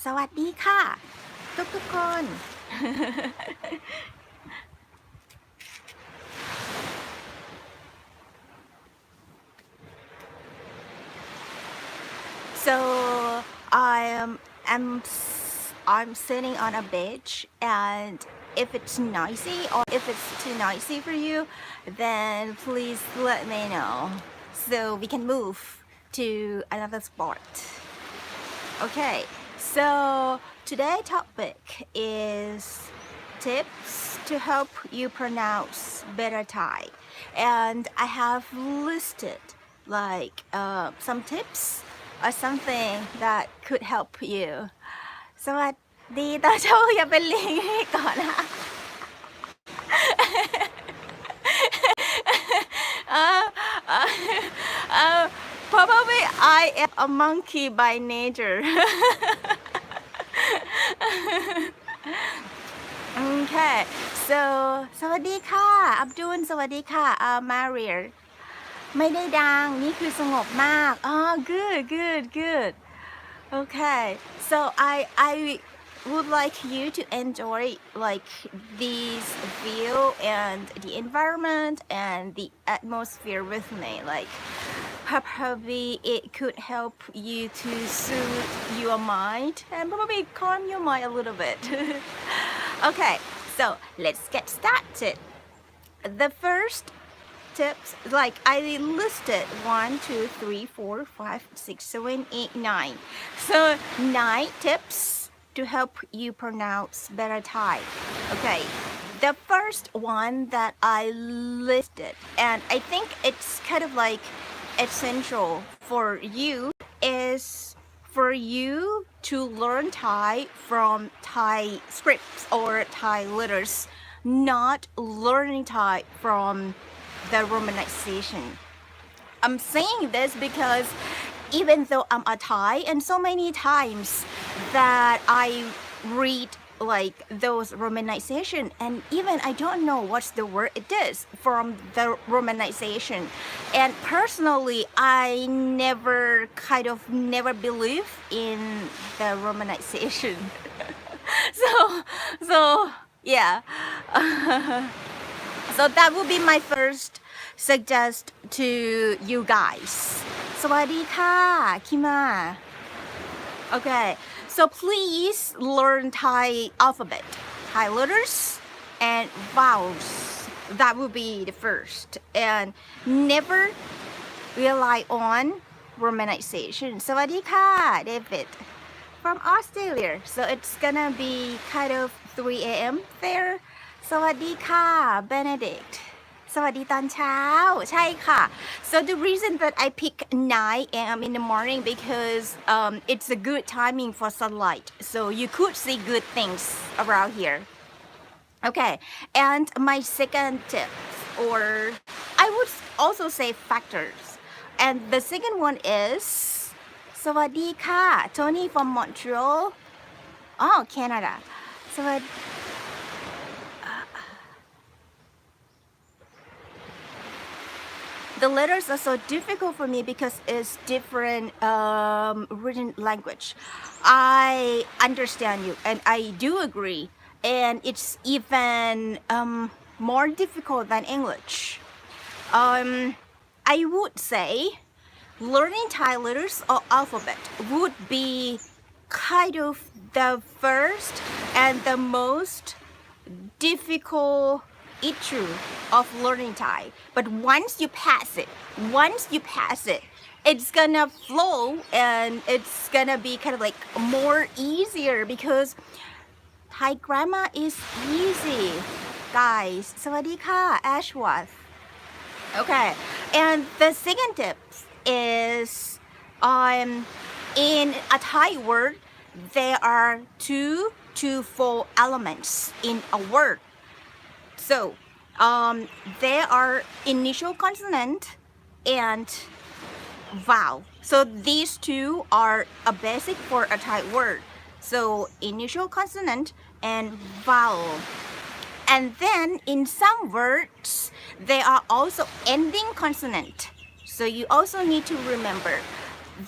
สวัสดีค่ะทุกๆคน so I'm sitting on a bench, and if it's noisy or if it's too noisy for you, then please let me know so we can move to another spot. Okay, so today's topic is tips to help you pronounce better Thai, and I have listed like some tips or something that could help you. สวัสดีตาโชอย่าเป็นลิงให้ก่อนนะ Probably I am a monkey by nature. Okay, so สวัสดีค่ะอับดุลสวัสดีค่ะMaria ไม่ได้ดังนี่คือสงบมากgood okay so I would like you to enjoy like this view and the environment and the atmosphere with me, like probably it could help you to soothe your mind and probably calm your mind a little bit. Okay, so let's get started. The first tips, like I listed 1 2 3 4 5 6 7 8 9, so 9 tips to help you pronounce better Thai. Okay, the first one that I listed, and I think it's kind of like essential for you, is for you to learn Thai from Thai scripts or Thai letters, not learning Thai from the romanization. I'm saying this because even though I'm a Thai, and so many times that I read like those romanization, and even I don't know what's the word it is from the romanization, and personally I never believe in the romanization. so yeah. So that would be my first suggest to you guys. สวัสดีค่ะคิมา Okay, so please learn Thai alphabet, Thai letters and vowels. That would be the first, and never rely on romanization. สวัสดีค่ะ David from Australia. So it's gonna be kind of 3 a.m. there. สวัสดีค่ะ Benedict สวัสดีตอนเช้าใช่ค่ะ so the reason that I pick 9 a.m. in the morning because it's a good timing for sunlight, so you could see good things around here. Okay, and my second tip, or I would also say factors, and the second one is สวัสดีค่ะ Tony from Montreal, oh Canada. สวัสดีThe letters are so difficult for me because it's different written language. I understand you, and I do agree, and it's even more difficult than English. I would say learning Thai letters or alphabet would be kind of the first and the most difficult issue of learning Thai, but once you pass it, it's gonna flow, and it's gonna be kind of like more easier because Thai grammar is easy, guys. สวัสดีค่ะ Ashworth. Okay, and the second tip is in a Thai word there are 2 to 4 elements in a word. So there are initial consonant and vowel. So these two are a basic for a Thai word. So initial consonant and vowel. And then in some words they are also ending consonant. So you also need to remember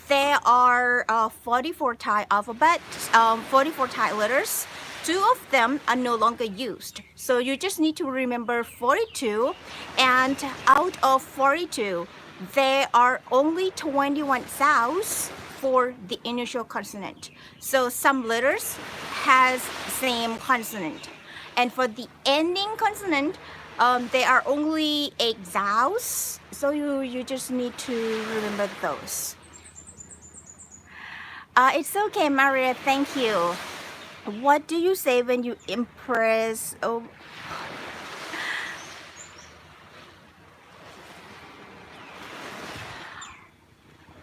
there are 44 Thai alphabet, 44 Thai letters. 2 of them are no longer used. So you just need to remember 42, and out of 42, there are only 21 sounds for the initial consonant. So some letters has same consonant. And for the ending consonant, there are only 8 sounds. So you just need to remember those. It's okay, Maria, thank you. What do you say when you impress? Oh,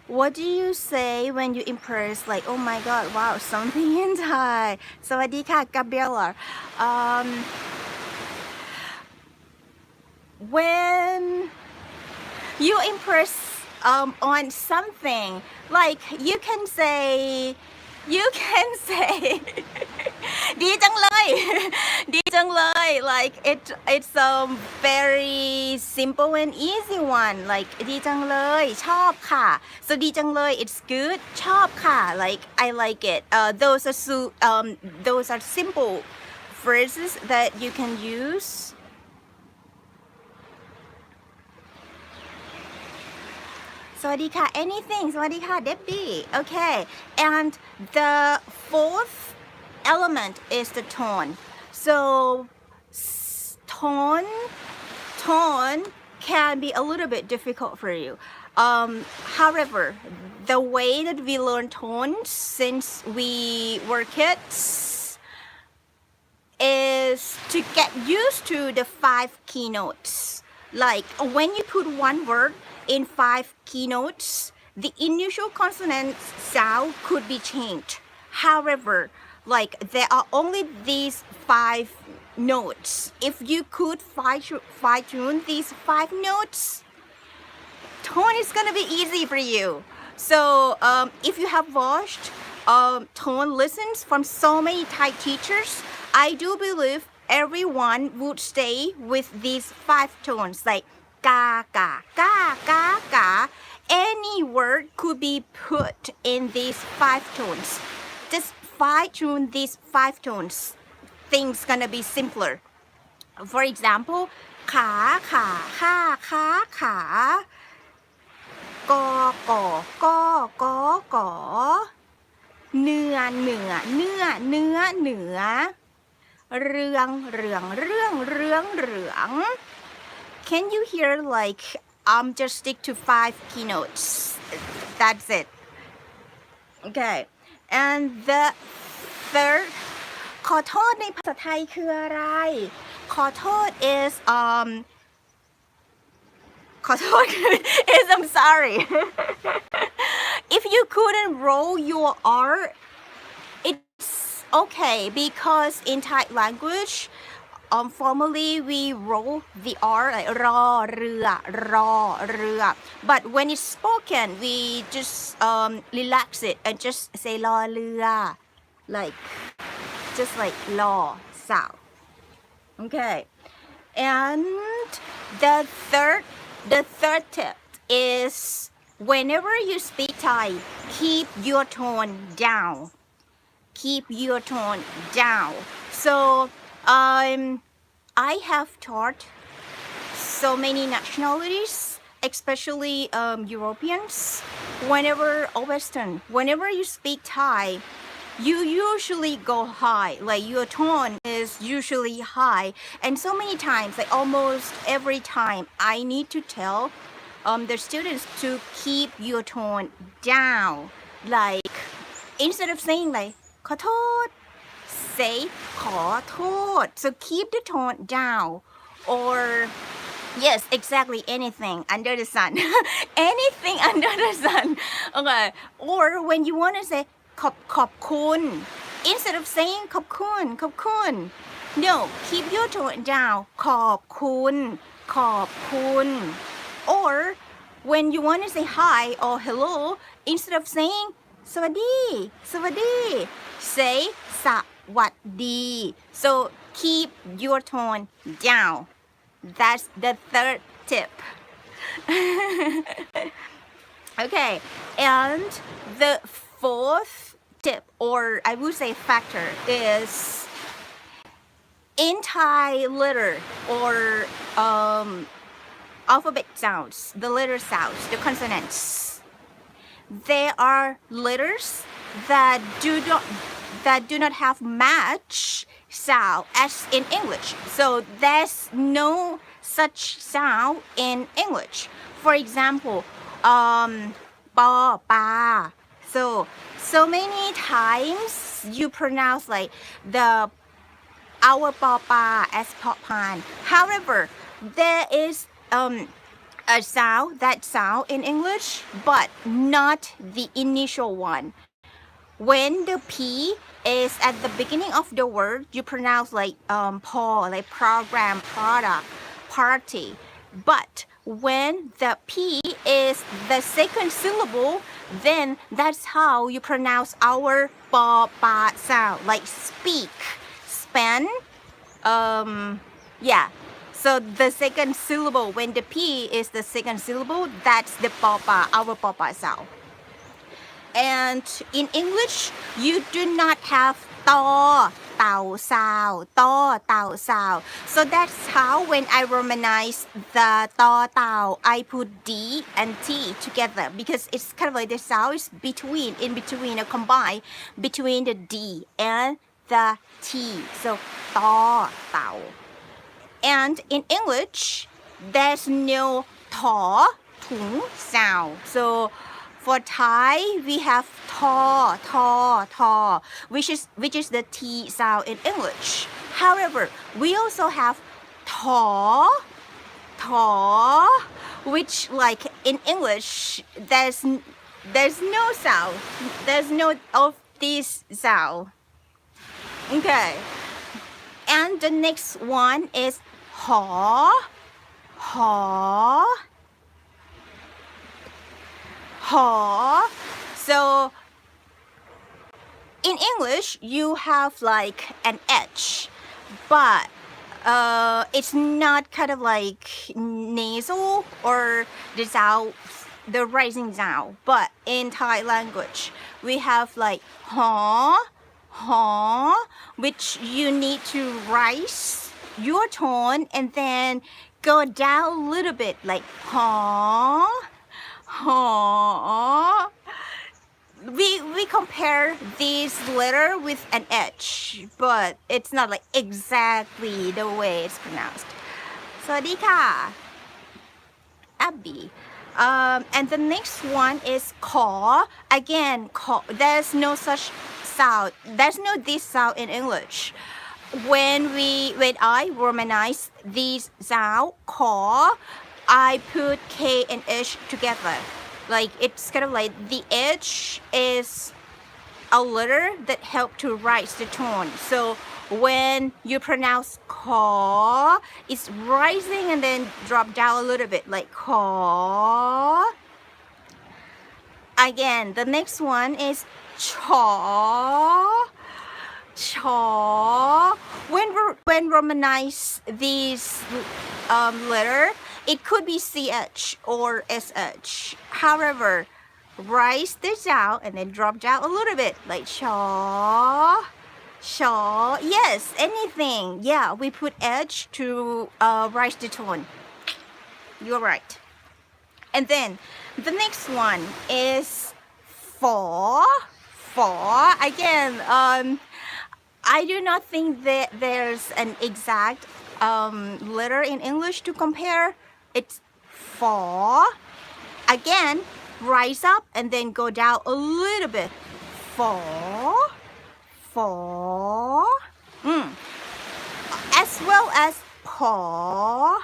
what do you say when you impress? Like, oh my God, wow, something in Thai. สวัสดีค่ะ Gabriela. When you impress on something, like you can say ดีจังเลย ดีจังเลย like it's a very simple and easy one, like ดีจังเลยชอบค่ะ so ดีจังเลย it's good ชอบค่ะ like I like it. Those are simple phrases that you can use. Sawadika, anything. Sawadika, Debbie. Okay, and the fourth element is the tone. So tone can be a little bit difficult for you. However, the way that we learn tones since we were kids is to get used to the 5 keynotes. Like when you put one word in 5 keynotes, the initial consonant sound could be changed. However, like there are only these 5 notes. If you could fine-tune these 5 notes, tone is gonna be easy for you. So if you have watched tone lessons from so many Thai teachers, I do believe everyone would stay with these 5 tones, like ka, ka, ka, ka, ka. Any word could be put in these 5 tones. Just fine-tune these 5 tones. Things gonna be simpler. For example, ka, ka, ka, ka, ka. Go, go, go, go, go. เนื้อ เนื้อ เนื้อ เนื้อ เนื้อ เรื่อง เรื่อง เรื่อง เรื่อง เรื่อง Can you hear like just stick to 5 keynotes? That's it. Okay. And the third ขอโทษในภาษาไทยคืออะไร ขอโทษ is ขอโทษ is I'm sorry. If you couldn't roll your R, it's okay because in Thai language, formally we roll the R like รอเรือรอเรือ but when it's spoken we just relax it and just say รอเรือ like just like รอ sound. Okay, and the third tip is whenever you speak Thai, keep your tone down. Keep your tone down. So I have taught so many nationalities, especially Europeans. Whenever you speak Thai, you usually go high, like your tone is usually high, and so many times, like almost every time, I need to tell the students to keep your tone down. Like instead of saying like ขอโทษ say ขอโทษ so keep the tone down. Or yes, exactly, anything under the sun. Anything under the sun. Okay. Or when you want to say ขอบคุณ instead of saying ขอบคุณ no, keep your tone down. ขอบคุณ or when you want to say hi or hello, instead of saying สวัสดี say สวัสดี so keep your tone down. That's the third tip. Okay, and the fourth tip, or I would say factor, is in Thai letter or alphabet sounds, the letter sounds, the consonants. There are letters that do not have match sound as in English. So there's no such sound in English. For example, pa, pa. So many times you pronounce like the our papa as popan. However, there is a sound, that sound in English, but not the initial one. When the P is at the beginning of the word, you pronounce like paw, like program, product, party. But when the P is the second syllable, then that's how you pronounce our pa pa sound, like speak, span, yeah. So the second syllable, when the P is the second syllable, that's the papa, our papa sound. And in English, you do not have to, tao sound, to, tao sound. So that's how when I romanize the to, tao, I put D and T together because it's kind of like the sound is between, in between, or combined between the D and the T. So to, tao. And in English, there's no to, tung sound. So for Thai, we have to, which is the T sound in English. However, we also have to, which like in English, there's no sound. There's no of this sound. Okay. And the next one is haw. So in English, you have like an H, but it's not kind of like nasal or the sound, the rising sound. But in Thai language, we have like haw, which you need to rise your tone and then go down a little bit, like haw. We compare this letter with an H, but it's not like exactly the way it's pronounced. สวัสดีค่ะ Abby. And the next one is caw. Again, caw. There's no such sound. There's no this sound in English. When I romanize this sound, caw, I put K and H together. Like it's kind of like the H is a letter that help to rise the tone. So when you pronounce caw, it's rising and then drop down a little bit, like caw. Again, the next one is chaw. When romanize this letter, it could be CH or SH. However, rise the sound and then drop down a little bit, like chaw. Yes, anything. Yeah, we put H to rise the tone. You're right. And then the next one is for. Again, I do not think that there's an exact letter in English to compare. It's for. Again, rise up and then go down a little bit. For. As well as paw.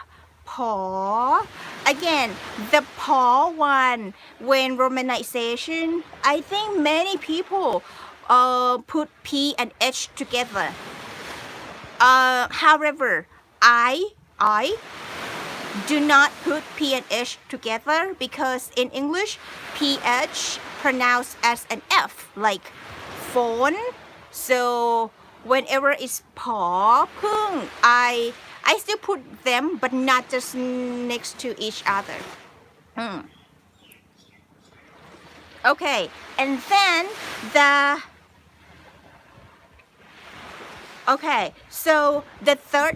Again, the paw one, when romanization, I think many people put P and H together. However, I do not put P and H together because in English, PH pronounced as an F, like phone. So whenever it's paw, pung, I still put them, but not just next to each other. Okay, and then the okay, so the third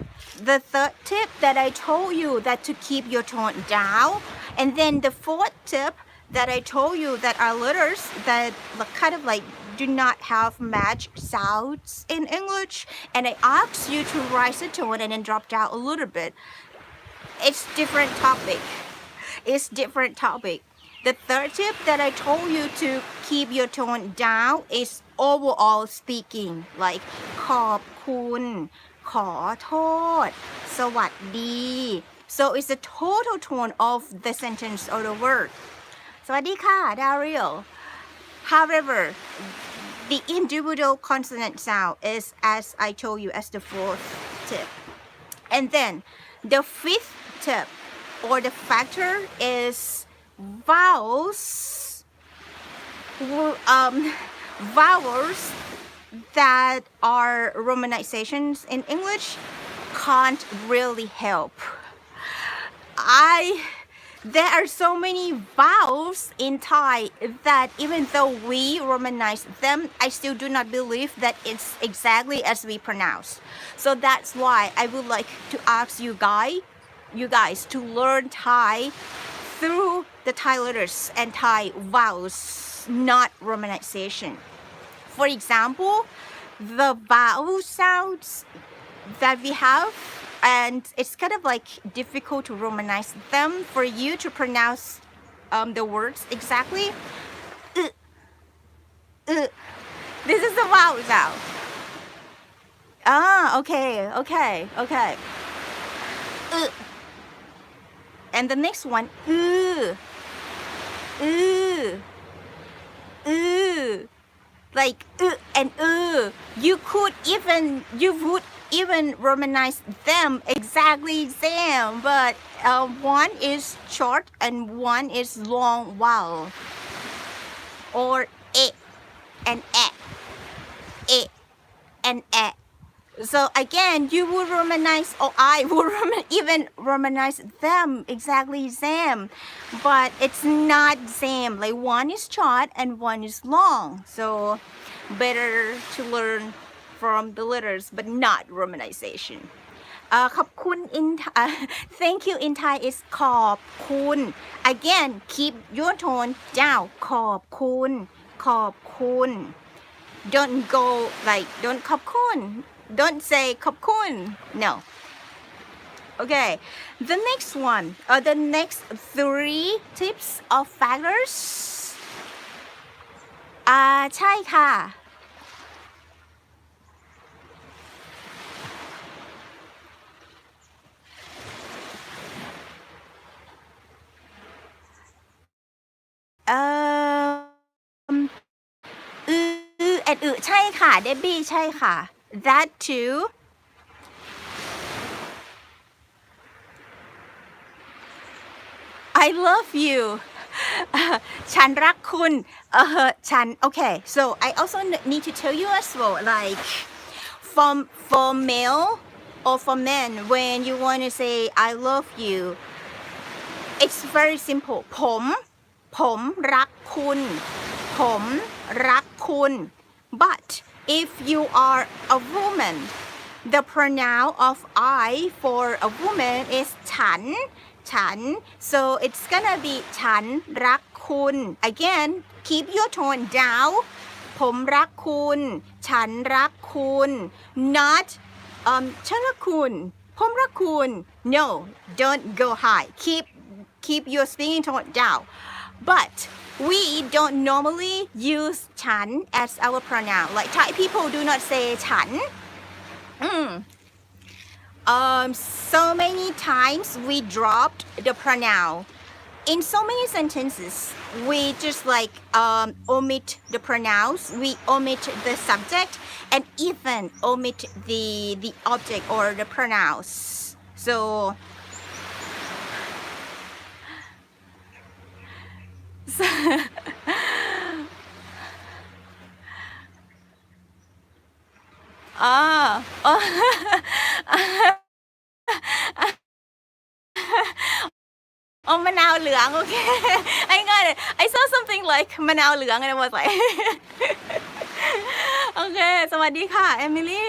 tip that I told you that to keep your tone down, and then the fourth tip that I told you that are letters that kind of like do not have match sounds in English, and I asked you to rise the tone and then drop down a little bit. It's different topic. It's different topic. The third tip that I told you to keep your tone down is overall speaking, like ขอบคุณขอโทษสวัสดี so it's the total tone of the sentence or the word สวัสดีค่ะ Daryl. However, the individual consonant sound is as I told you as the fourth tip. And then the fifth tip or the factor is vowels that are romanizations in English can't really help. There are so many vowels in Thai that even though we romanize them, I still do not believe that it's exactly as we pronounce. So that's why I would like to ask you guys to learn Thai through the Thai letters and Thai vowels, not romanization. For example, the vowel sounds that we have, and it's kind of like difficult to romanize them for you to pronounce the words exactly. This is the vowel sound. Okay. And the next one, like and you would even romanize them exactly same, but one is short and one is long vowel, or and and so again you would romanize, or I would even romanize them exactly same, but it's not same, like one is short and one is long, so better to learn from the letters but not romanization. ขอบคุณ in thank you in Thai is ขอบคุณ again keep your tone down ขอบคุณ don't go like don't ขอบคุณ don't say ขอบคุณ no. Okay, the next one, the next 3 tips of factors ใช่ค่ะใช่ค่ะ Debbie ใช่ค่ะ that too. I love you. ฉันรักคุณฉัน okay, so I also need to tell you as well, like for male or for men, when you want to say I love you, it's very simple. ผมรักคุณ but if you are a woman, the pronoun of I for a woman is ฉัน so it's gonna be ฉันรักคุณ again keep your tone down ผมรักคุณฉันรักคุณ not ฉันรักคุณผมรักคุณ no, don't go high, keep your speaking tone down. But we don't normally use ฉัน as our pronoun, like Thai people do not say ฉัน. So many times we dropped the pronoun. In so many sentences, we just like omit the pronouns, we omit the subject, and even omit the object or the pronouns. Soมะนาวเหลือง โอเค I got it. I saw something like มะนาวเหลือง and I was like okay สวัสดีค่ะ Emily.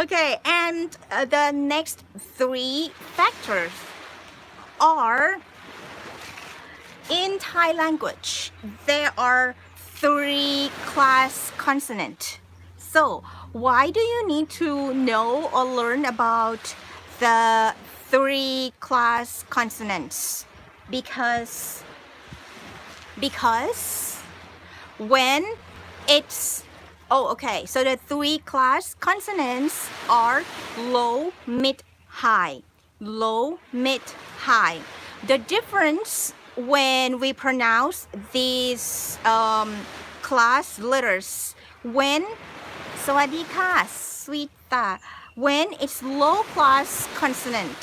Okay, and the next three factors are in Thai language there are three class consonant. So why do you need to know or learn about the three class consonants? Because when it's okay, so the three class consonants are low, mid, high. Low, mid, high. The difference when we pronounce these class letters, when สวัสดีค่ะ sweet ตา when it's low class consonant,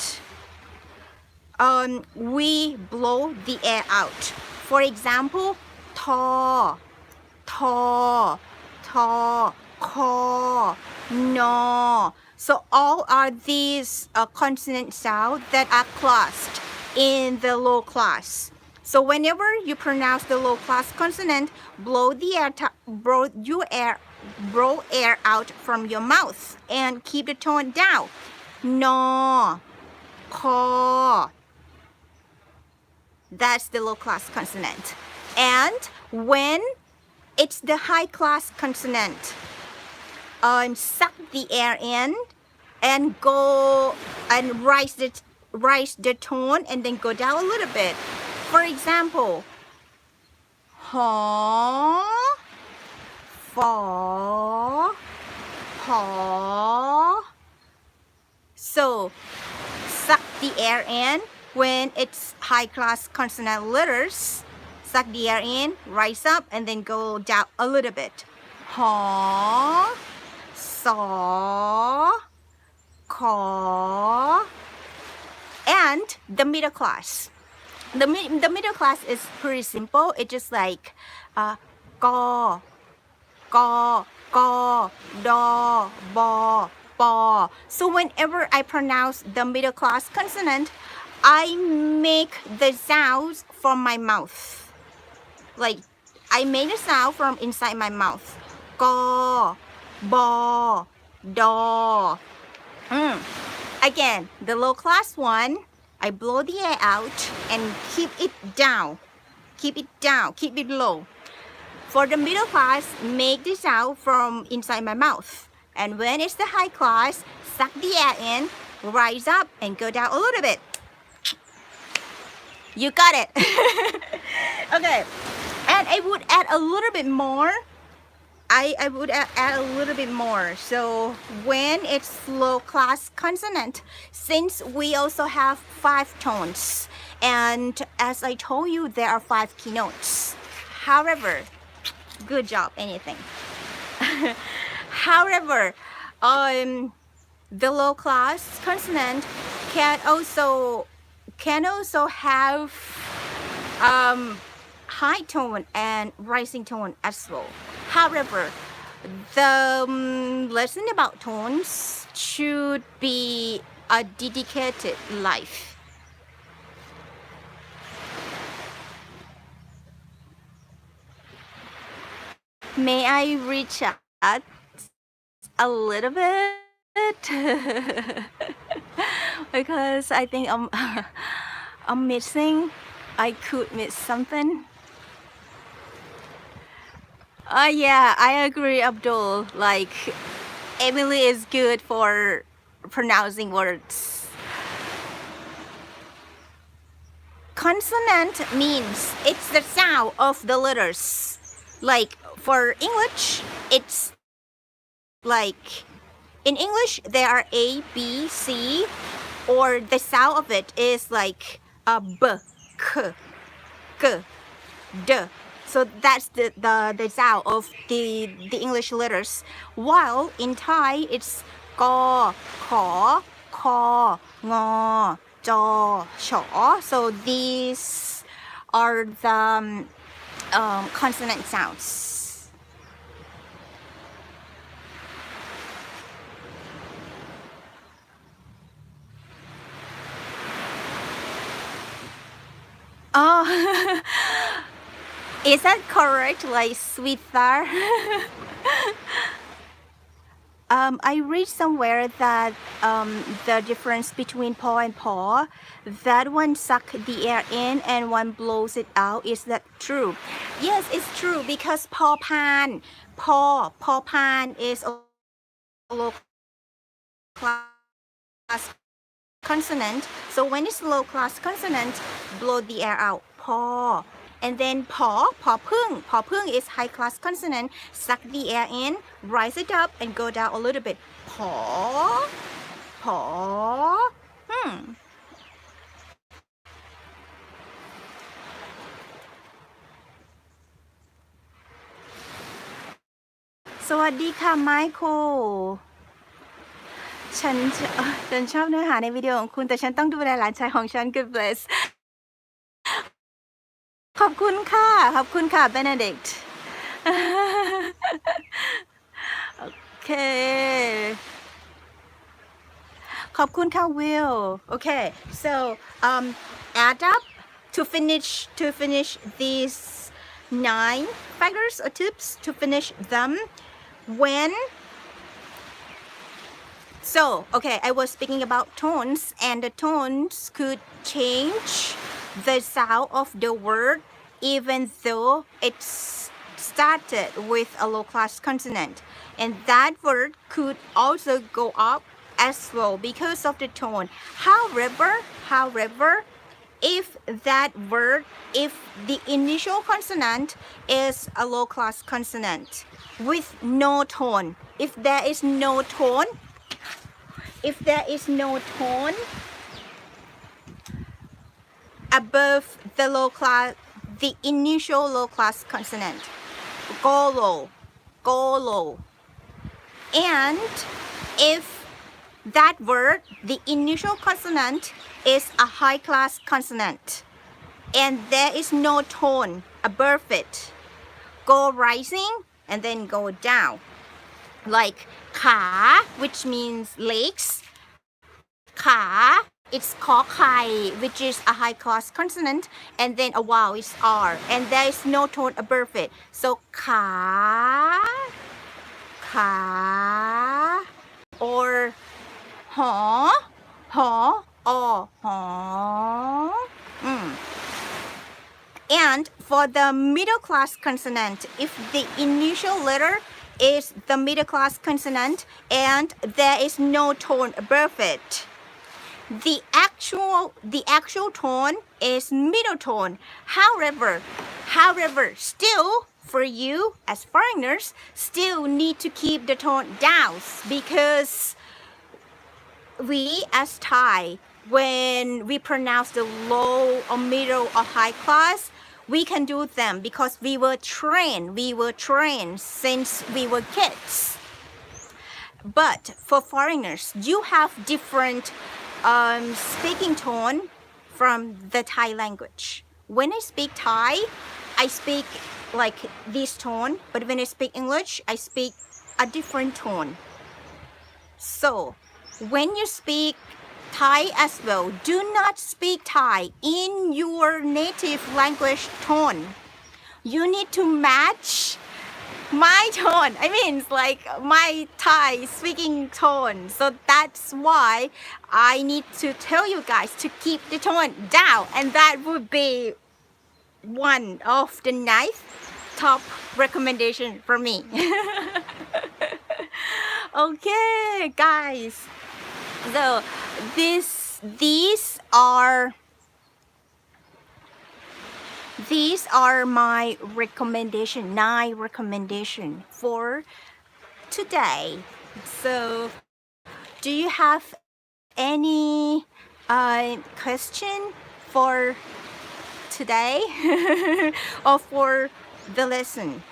we blow the air out. For example, tho, tho, tho, ko, no. So all are these consonant sounds that are classed in the low class. So whenever you pronounce the low class consonant, blow air out from your mouth and keep the tone down. No, ko. That's the low class consonant. And when it's the high class consonant, suck the air in and go and rise the tone and then go down a little bit. For example, haw, faw, paw. So suck the air in when it's high class consonant letters. Suck the air in, rise up, and then go down a little bit. Haw, saw, caw, and the middle class. The middle class is pretty simple. It's just like gaw, gaw, gaw, daw, baw, baw. So whenever I pronounce the middle class consonant, I make the sounds from my mouth. Like I made a sound from inside my mouth. Gaw, baw, daw. Again, the low class one, I blow the air out and keep it down. Keep it down, keep it low. For the middle class, make the sound from inside my mouth. And when it's the high class, suck the air in, rise up and go down a little bit. You got it. Okay. And I would add a little bit more. I would add a little bit more. So when it's low class consonant, since we also have 5 tones, and as I told you, there are 5 keynotes. However, good job, anything. However, the low class consonant can also have high tone and rising tone as well. However, the lesson about tones should be a dedicated life. May I reach out a little bit? Because I think I'm missing. I could miss something. Yeah, I agree, Abdul. Like, Emily is good for pronouncing words. Consonant means it's the sound of the letters. Like for English, it's like in English there are A, B, C, or the sound of it is like B, K, G, D. So that's the sound of the English letters. While in Thai it's Ko, Kho, Kho, Ngo, Jo, Cho. So these are the consonant sounds. Oh, Is that correct, like sweetheart? I read somewhere that the difference between paw and paw, that one suck the air in and one blows it out. Is that true? Yes, it's true because paw pan is a low class consonant. So when it's low class consonant, blow the air out. Paw. And then pawพึ่งis high class consonant. Suck the air in, rise it up, and go down a little bit. Paw.สวัสดีค่ะไมเคิลฉันชอบเนื้อหาในวิดีโอของคุณแต่ฉันต้องดูแลหลานชายของฉัน Good bless ขอบคุณค่ะ Benedict โอเคขอบคุณค่ะ Will Okay so add up to finish these 9 factors or tips to finish them when So, okay, I was speaking about tones, and the tones could change the sound of the word even though it's started with a low class consonant. And that word could also go up as well because of the tone. However, if the initial consonant is a low class consonant with no tone, if there is no tone above the initial low class consonant, go low. And if that word, the initial consonant is a high class consonant and there is no tone above it, go rising and then go down. Like ขา which means legs ขา it's called ไข่ which is a high class consonant and then a vowel is R and there is no tone above it so ขา or หอ or หอ And for the middle class consonant, if the initial letter is the middle class consonant and there is no tone above it, the actual tone is middle tone. However, still for you as foreigners, still need to keep the tone down because we as Thai, when we pronounce the low or middle or high class, we can do them because we were trained since we were kids. But for foreigners, you have different speaking tone from the Thai language. When I speak Thai, I speak like this tone, but when I speak English, I speak a different tone. So when you speak Thai as well, do not speak Thai in your native language tone. You need to match my tone. I mean, it's like my Thai speaking tone. So that's why I need to tell you guys to keep the tone down. And that would be one of the nice top recommendation for me. Okay, guys. So these are my recommendation, 9 recommendation for today. So do you have any question for today or for the lesson?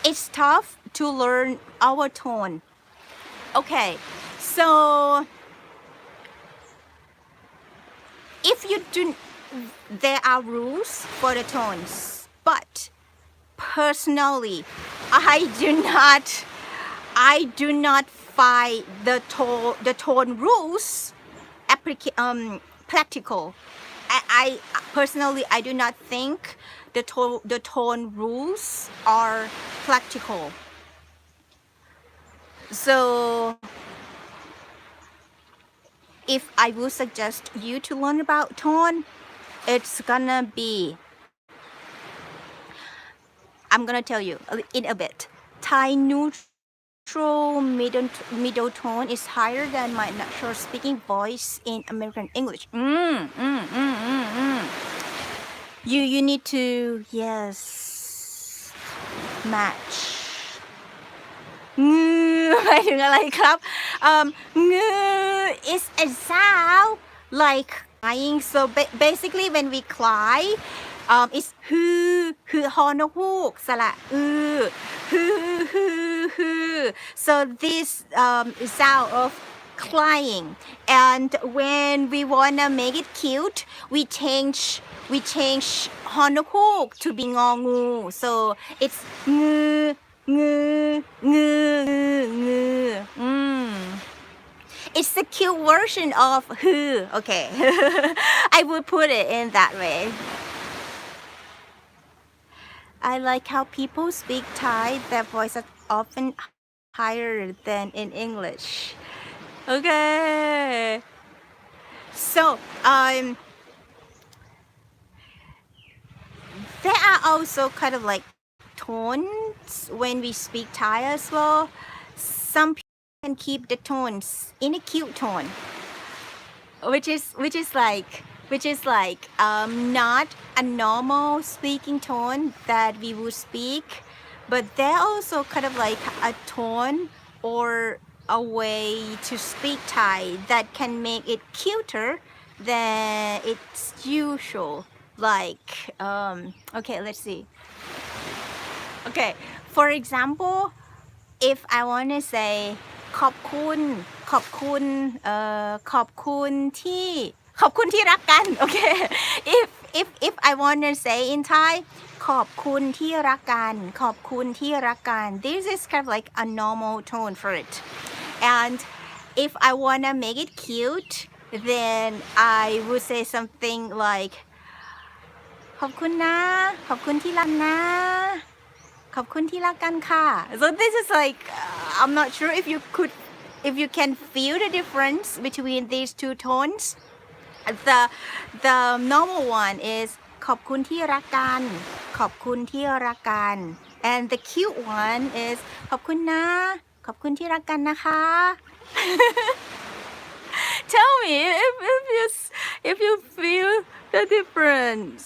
It's tough to learn our tone. Okay, so if you do, there are rules for the tones, but personally, I do not I do not find the tone rules practical. I personally I do not think the tone rules are practical. So if I would suggest you to learn about tone, it's gonna be, I'm gonna tell you in a bit. Thai neutral middle tone is higher than my natural speaking voice in American English. You need to, yes, match งือหมายถึงอะไรครับงือ is a sound like crying. So basically when we cry, it's ฮือฮอนกฮูกสระฮือ so this sound of crying, and when we wanna make it cute, we change ฮอนกฮูก to be งองู so it's งือ It's the cute version of who. Okay. I would put it in that way. I like how people speak Thai. Their voice is often higher than in English. Okay. So, there are also kind of like tones when we speak Thai as well. Some people can keep the tones in a cute tone, which is like not a normal speaking tone that we would speak, but they're also kind of like a tone or a way to speak Thai that can make it cuter than it's usual. Like okay, let's see. Okay, for example, if I want to say ขอบคุณขอบคุณขอบคุณที่รักกัน okay, if I want to say in Thai ขอบคุณที่รักกันขอบคุณที่รักกัน this is kind of like a normal tone for it. And if I want to make it cute, then I would say something like ขอบคุณนะขอบคุณที่รักนะขอบคุณที่รักกันค่ะ so this is like I'm not sure if you can feel the difference between these two tones. The normal one is ขอบคุณที่รักกันขอบคุณที่รักกัน and the cute one is ขอบคุณนะขอบคุณที่รักกันนะคะ Tell me if you feel the difference.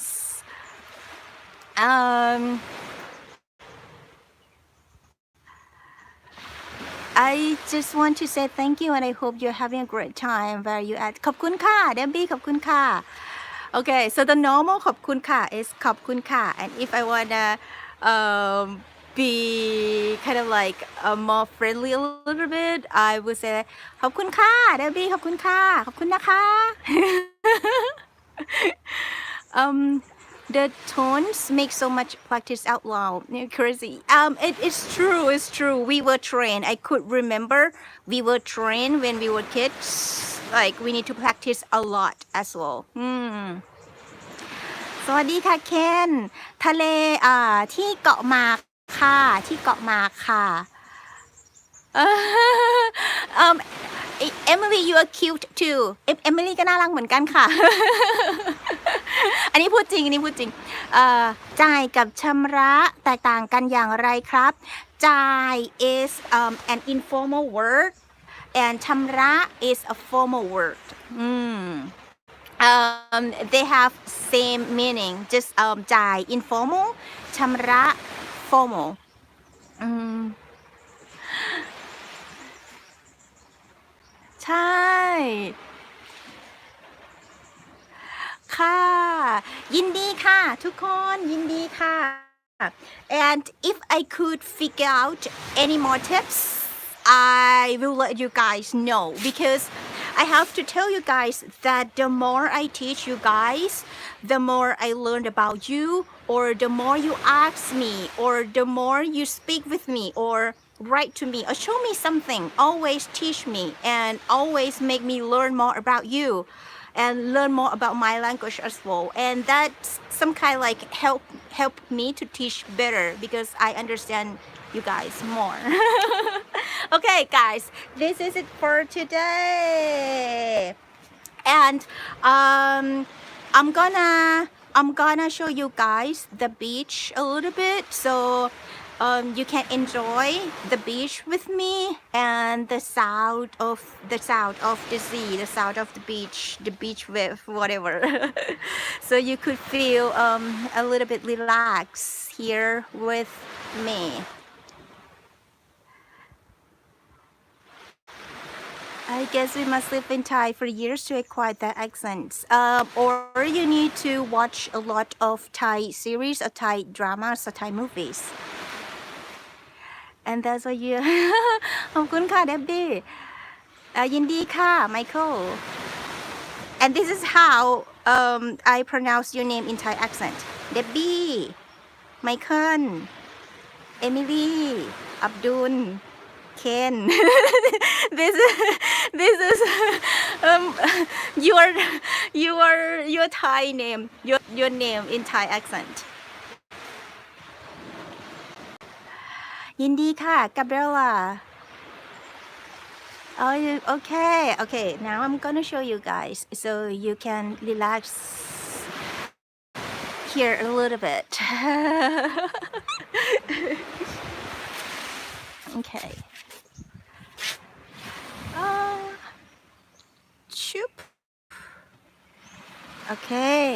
I just want to say thank you, and I hope you're having a great time where you at. ขอบคุณค่ะ Debbie ขอบคุณค่ะ Okay, so the normal ขอบคุณค่ะ is ขอบคุณค่ะ and if I wanna be kind of like more friendly a little bit, I would say ขอบคุณค่ะ Debbie ขอบคุณค่ะขอบคุณนะคะ The tones make so much practice out loud. Crazy. It's true. We were trained. I could remember we were trained when we were kids. Like we need to practice a lot as well. สวัสดีค่ะเคนทะเลที่เกาะหมากค่ะที่เกาะหมากค่ะ Emily you are cute too Emily ก็น่ารักเหมือนกันค่ะ อันนี้พูดจริงจ่ายกับชำระแตกต่างกันอย่างไรครับจ่าย is an informal word and ชำระ is a formal word. They have same meaning, just จ่าย informal ชำระ formal. ใช่ค่ะยินดีค่ะทุกคนยินดีค่ะ and if I could figure out any more tips I will let you guys know, because I have to tell you guys that the more I teach you guys, the more I learn about you, or the more you ask me, or the more you speak with me, or write to me or show me something. Always teach me and always make me learn more about you and learn more about my language as well. And that's some kind like help me to teach better because I understand you guys more. Okay, guys, this is it for today. And I'm gonna show you guys the beach a little bit so you can enjoy the beach with me and the sound of the sea, the sound of the beach wave, whatever. So you could feel a little bit relaxed here with me. I guess we must live in Thai for years to acquire the accents. Or you need to watch a lot of Thai series or Thai dramas or Thai movies. And that's what you ขอบคุณค่ะ Debbie ยินดีค่ะ Michael. And this is how I pronounce your name in Thai accent. Debbie, Michael, Emily, Abdul, Ken. this is your Thai name, your name in Thai accent. ยินดีค่ะ Gabriella. Oh, okay. Now I'm gonna show you guys so you can relax here a little bit. Okay. Shoop. Okay.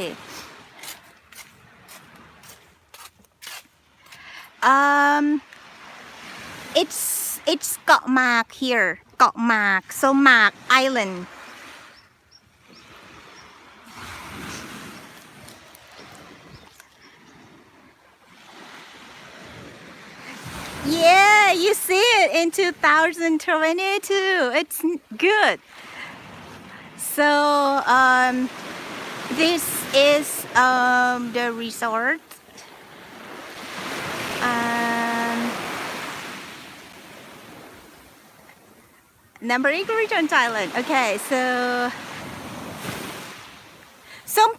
It's เกาะหมาก here เกาะหมาก so หมาก island. Yeah, you see it in 2022. It's good. So this is the resort. Number 8 return Thailand. Okay, so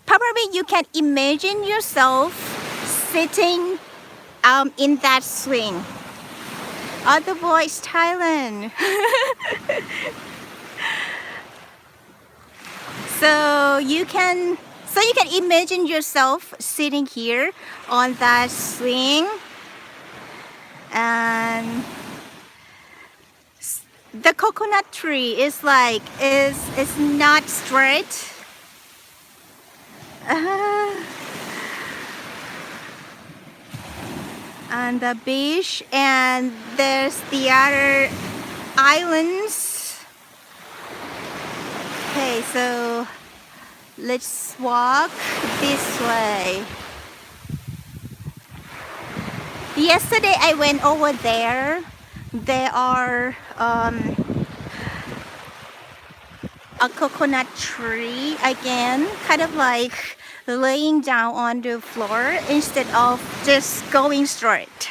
probably you can imagine yourself sitting in that swing. Other voice Thailand. So you can imagine yourself sitting here on that swing, and the coconut tree is not straight. On the beach, and there's the other islands. Okay, so let's walk this way. Yesterday I went over there. There are a coconut tree again, kind of like laying down on the floor instead of just going straight.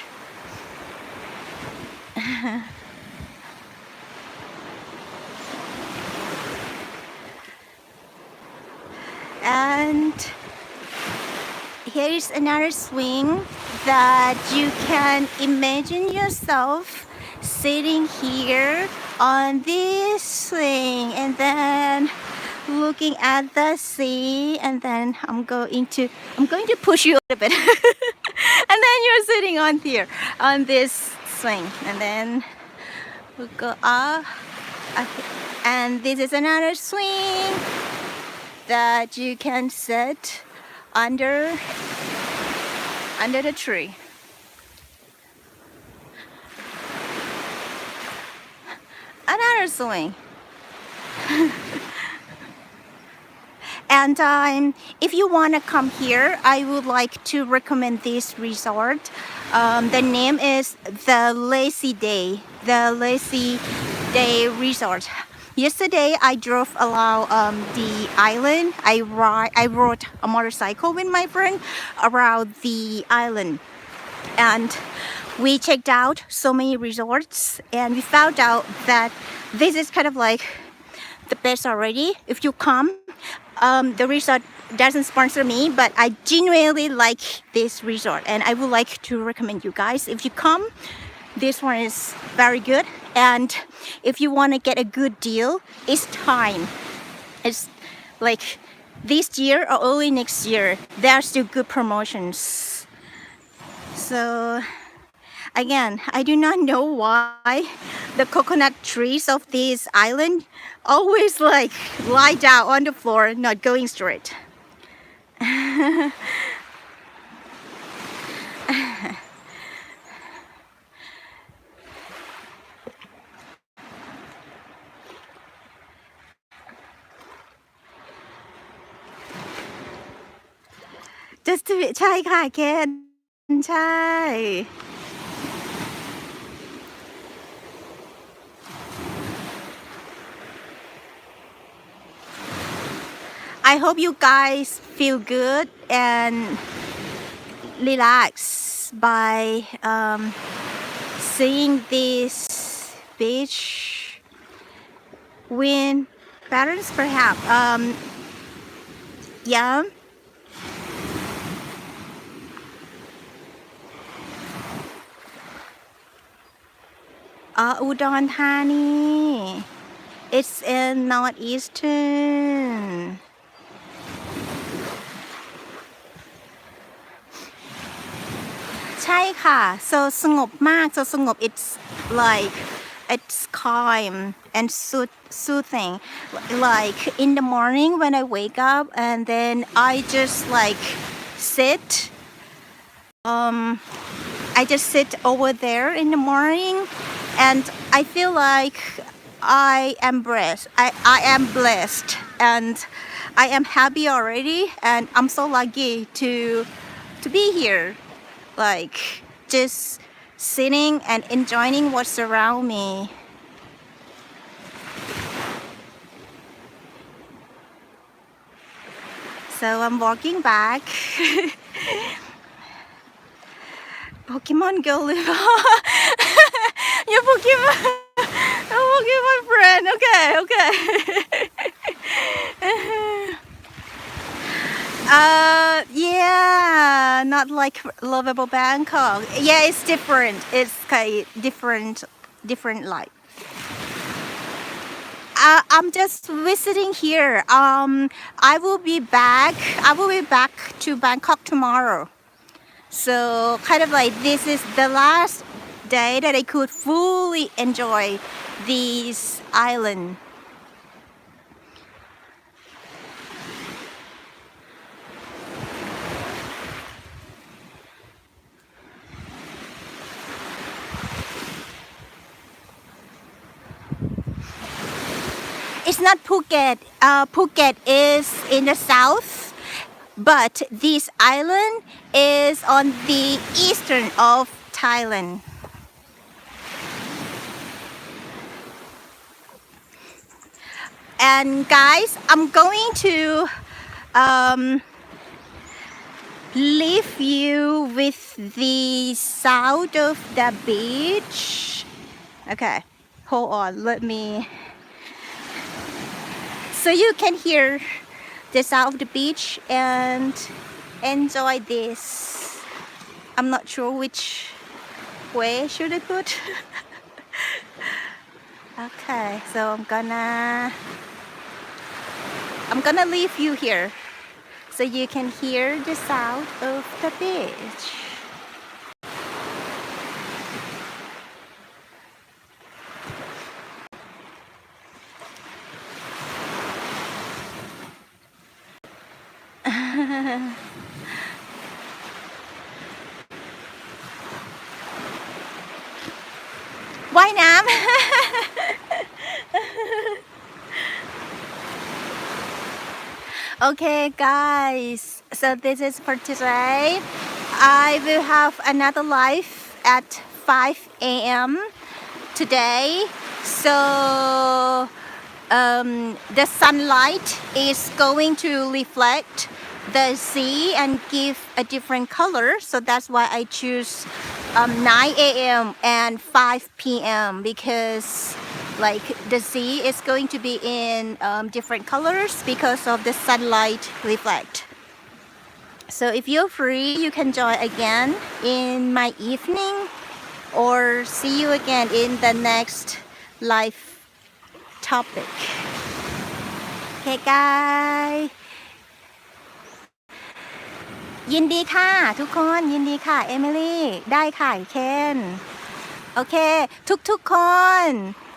And here is another swing that you can imagine yourself sitting here on this swing and then looking at the sea, and then I'm going to push you a little bit and then you're sitting on here on this swing, and then we'll go up, and this is another swing that you can sit under the tree. Another swing. And if you want to come here, I would like to recommend this resort. The name is the Lazy Day Resort. Yesterday I drove along the island. I rode a motorcycle with my friend around the island, and we checked out so many resorts and we found out that this is kind of like the best already. If you come, the resort doesn't sponsor me, but I genuinely like this resort and I would like to recommend you guys. If you come, this one is very good. And if you want to get a good deal, it's time. It's like this year or early next year, there are still good promotions. So again, I do not know why the coconut trees of this island always like lie down on the floor, not going straight. Just to ใช่ค่ะเคนใช่ I hope you guys feel good and relax by seeing this beach wind patterns perhaps. Yeah. อุดรธานี It's in northeastern. ใช่ค่ะ so สงบมาก so สงบ it's like it's calm and soothing. Like in the morning when I wake up and then I just like sit I just sit over there in the morning and I feel like I am blessed and I am happy already and I'm so lucky to be here, like just sitting and enjoying what's around me. So I'm walking back. Pokemon Go live. Your Pokemon, your Pokemon friend. Okay. Yeah, not like Lovable Bangkok. Yeah, it's different. It's kind of different life. I'm just visiting here. I will be back to Bangkok tomorrow. So kind of like this is the last day that I could fully enjoy this island. It's not Phuket. Phuket is in the south, but this island is on the eastern of Thailand. And guys, I'm going to leave you with the sound of the beach. Okay, hold on, let me. So you can hear the sound of the beach and enjoy this. I'm not sure which way should I put. Okay, so I'm gonna leave you here so you can hear the sound of the beach. Why not? Okay guys, so this is for today. I will have another live at 5 a.m. today. So the sunlight is going to reflect the sea and give a different color. So that's why I choose 9 a.m. and 5 p.m. because like the sea is going to be in different colors because of the sunlight reflect. So if you're free, you can join again in my evening or see you again in the next live topic. Okay guys ยินดีค่ะทุกคนยินดีค่ะเอมิลี่ได้ค่ะเคนโอเคทุกคน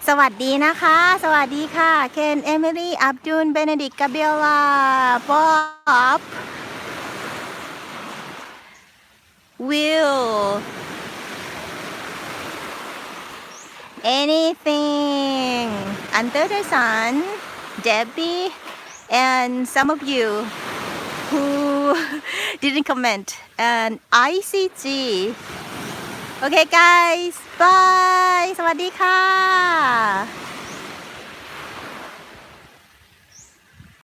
สวัสดีนะคะสวัสดีค่ะเคนเอมิลี่อับดุลเบเนดิกกาเบลาบ๊อบ Will anything under the sun Debbie and some of you who didn't comment and ICG okay guys bye สวัสดีค่ะ